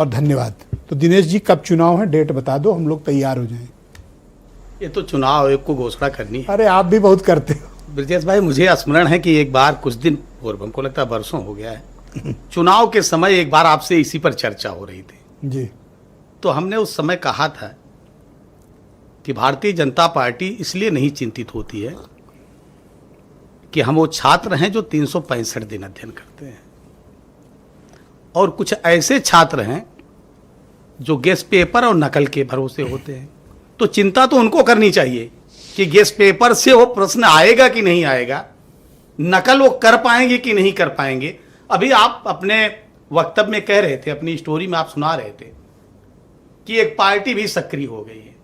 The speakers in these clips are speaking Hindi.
और धन्यवाद। तो दिनेश जी, कब चुनाव है, डेट बता दो, हम लोग तैयार हो जाएं। ये तो चुनाव आयोग को घोषणा करनी है। अरे आप भी बहुत करते हो। ब्रजेश भाई, मुझे स्मरण है कि एक बार कुछ दिन और हमको लगता है वर्षों हो गया है, चुनाव के समय एक बार आपसे इसी पर चर्चा हो रही थी जी। तो हमने उस समय कहा था कि भारतीय जनता पार्टी इसलिए नहीं चिंतित होती है कि हम वो छात्र हैं जो 365 दिन अध्ययन करते हैं और कुछ ऐसे छात्र हैं जो गेस्ट पेपर और नकल के भरोसे होते हैं। तो चिंता तो उनको करनी चाहिए कि गेस्ट पेपर से वो प्रश्न आएगा कि नहीं आएगा, नकल वो कर पाएंगे कि नहीं कर पाएंगे। अभी आप अपने वक्तव्य में कह रहे थे, अपनी स्टोरी में आप सुना रहे थे कि एक पार्टी भी सक्रिय हो गई है।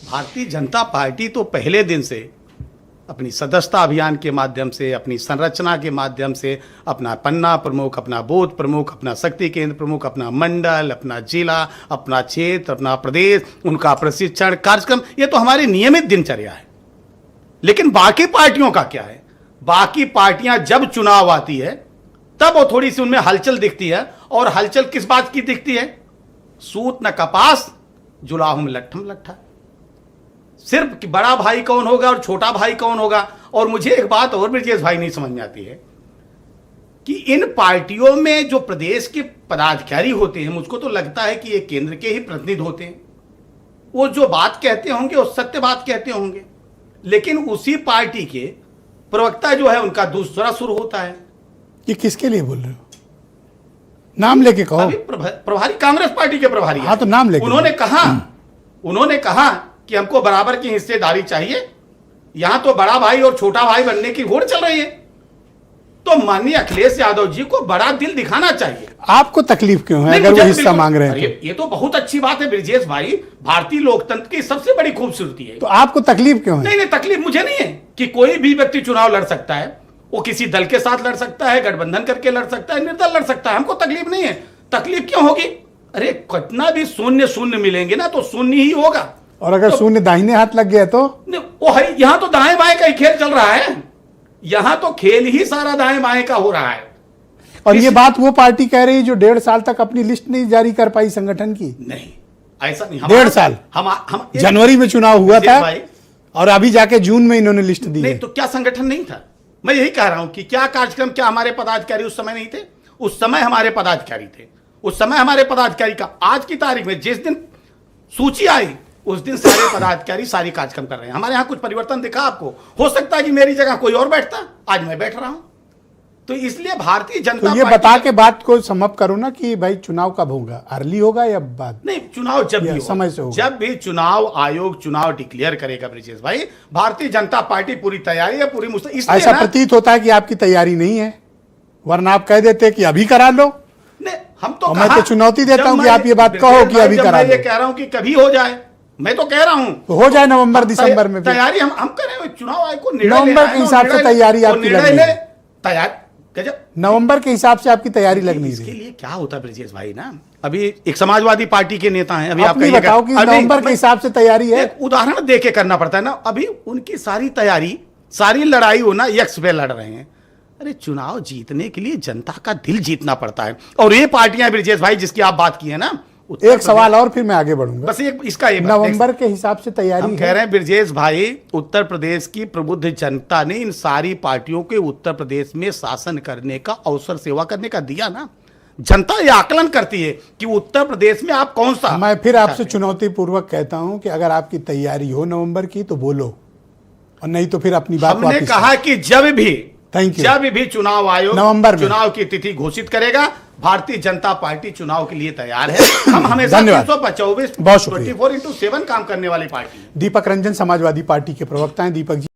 भारतीय जनता पार्टी तो पहले दिन से अपनी सदस्यता अभियान के माध्यम से, अपनी संरचना के माध्यम से, अपना पन्ना प्रमुख, अपना बूथ प्रमुख, अपना शक्ति केंद्र प्रमुख, अपना मंडल, अपना जिला, अपना क्षेत्र, अपना प्रदेश, उनका प्रशिक्षण कार्यक्रम, ये तो हमारी नियमित दिनचर्या है। लेकिन बाकी पार्टियों का क्या है? बाकी पार्टियां जब चुनाव आती है तब वो थोड़ी सी उनमें हलचल दिखती है। और हलचल किस बात की दिखती है? सूत न कपास, जुलाहुम लट्ठम लट्ठा। सिर्फ बड़ा भाई कौन होगा और छोटा भाई कौन होगा। और मुझे एक बात और ब्रजेश भाई नहीं समझ में आती है कि इन पार्टियों में जो प्रदेश के पदाधिकारी होते हैं, मुझको तो लगता है कि ये केंद्र के ही प्रतिनिधि होते हैं। वो जो बात कहते होंगे वो सत्य बात कहते होंगे, लेकिन उसी पार्टी के प्रवक्ता जो है उनका दूसरा सुर होता है। ये किसके लिए बोल रहे हो? नाम लेके कहो। अभी प्रभारी कांग्रेस पार्टी के प्रभारी, हाँ तो नाम लेके उन्होंने कहा कि हमको बराबर की हिस्सेदारी चाहिए। यहां तो बड़ा भाई और छोटा भाई बनने की होड़ चल रही है। तो माननीय अखिलेश यादव जी को बड़ा दिल दिखाना चाहिए। आपको तकलीफ क्यों है अगर वो हिस्सा मांग रहे हैं? ये तो बहुत अच्छी बात है ब्रजेश भाई, भारतीय लोकतंत्र की सबसे बड़ी खूबसूरती है। तो आपको तकलीफ क्यों है? नहीं, तकलीफ मुझे नहीं है कि कोई भी व्यक्ति चुनाव लड़ सकता है। वो किसी दल के साथ लड़ सकता है, गठबंधन करके लड़ सकता है, निर्दल लड़ सकता है। हमको तकलीफ नहीं है। तकलीफ क्यों होगी? अरे कितना भी शून्य शून्य मिलेंगे ना तो शून्य ही होगा। और अगर शून्य दाहिने हाथ लग गया तो? वो है, यहां तो दाएं बाएं का ही खेल चल रहा है। यहां तो खेल ही सारा दाएं बाएं का हो रहा है। और ये बात वो पार्टी कह रही है जो 1.5 साल तक अपनी लिस्ट नहीं जारी कर पाई संगठन की। नहीं, ऐसा नहीं। 1.5 साल हम जनवरी में चुनाव हुआ था और अभी जाके जून में इन्होंने लिस्ट दी। नहीं तो क्या संगठन नहीं था? मैं यही कह रहा हूं कि क्या कार्यक्रम, क्या हमारे पदाधिकारी उस समय नहीं थे? उस समय हमारे पदाधिकारी थे। उस समय हमारे पदाधिकारी का आज की तारीख में जिस दिन सूची आई उस दिन सारे पदाधिकारी सारी कार्यक्रम कर रहे हैं। हमारे यहाँ कुछ परिवर्तन दिखा आपको? हो सकता है कि मेरी जगह कोई और बैठता, आज मैं बैठ रहा हूं। तो इसलिए भारतीय जनता तो ये बता के बात को समाप्त करो ना कि भाई चुनाव कब होगा, अर्ली होगा या बाद? नहीं, चुनाव जब भी समय से होगा। जब भी चुनाव आयोग चुनाव डिक्लेयर करेगा ब्रजेश भाई, भारतीय जनता पार्टी पूरी तैयारी है, पूरी ऐसा प्रतीत होता है कि आपकी तैयारी नहीं है, वरना आप कह देते कि अभी करा लो। नहीं, हम तो मैं तो चुनौती देता हूं कि आप ये बात कहो कि अभी करा लो। मैं ये कह रहा हूं कि कभी हो जाए, मैं तो कह रहा हूं तो हो जाए नवंबर दिसंबर में। तैयारी हम करें। चुनाव आयोग को नवंबर के हिसाब से तैयारी आपकी लग रही है। तैयार नवंबर के हिसाब से आपकी तैयारी लग नहीं रही। इसके लिए क्या होता है ब्रजेश भाई ना, अभी एक समाजवादी पार्टी के नेता हैं, अभी आप बताओ कि नवंबर के हिसाब से तैयारी है। एक उदाहरण दे के करना पड़ता है ना। अभी उनकी सारी तैयारी, सारी लड़ाई हो ना यक्ष पे लड़ रहे हैं। अरे चुनाव जीतने के लिए जनता का दिल जीतना पड़ता है। और ये पार्टियां ब्रजेश भाई जिसकी आप बात की है ना, एक सवाल और फिर मैं आगे बढ़ूंगा। बस इसका नवंबर के हिसाब से तैयारी हम कह रहे हैं ब्रजेश भाई, उत्तर प्रदेश की प्रबुद्ध जनता ने इन सारी पार्टियों के उत्तर प्रदेश में शासन करने का अवसर, सेवा करने का दिया ना। जनता ये आकलन करती है कि उत्तर प्रदेश में आप कौन सा। मैं फिर आपसे चुनौती पूर्वक कहता हूं कि अगर आपकी तैयारी हो नवंबर की तो बोलो, और नहीं तो फिर अपनी बात हमने कहा कि जब भी चुनाव आयोग नवंबर चुनाव की तिथि घोषित करेगा, भारतीय जनता पार्टी चुनाव के लिए तैयार है। हम हमेशा 324 24/7 काम करने वाली पार्टी। दीपक रंजन समाजवादी पार्टी के प्रवक्ता हैं। दीपक जी।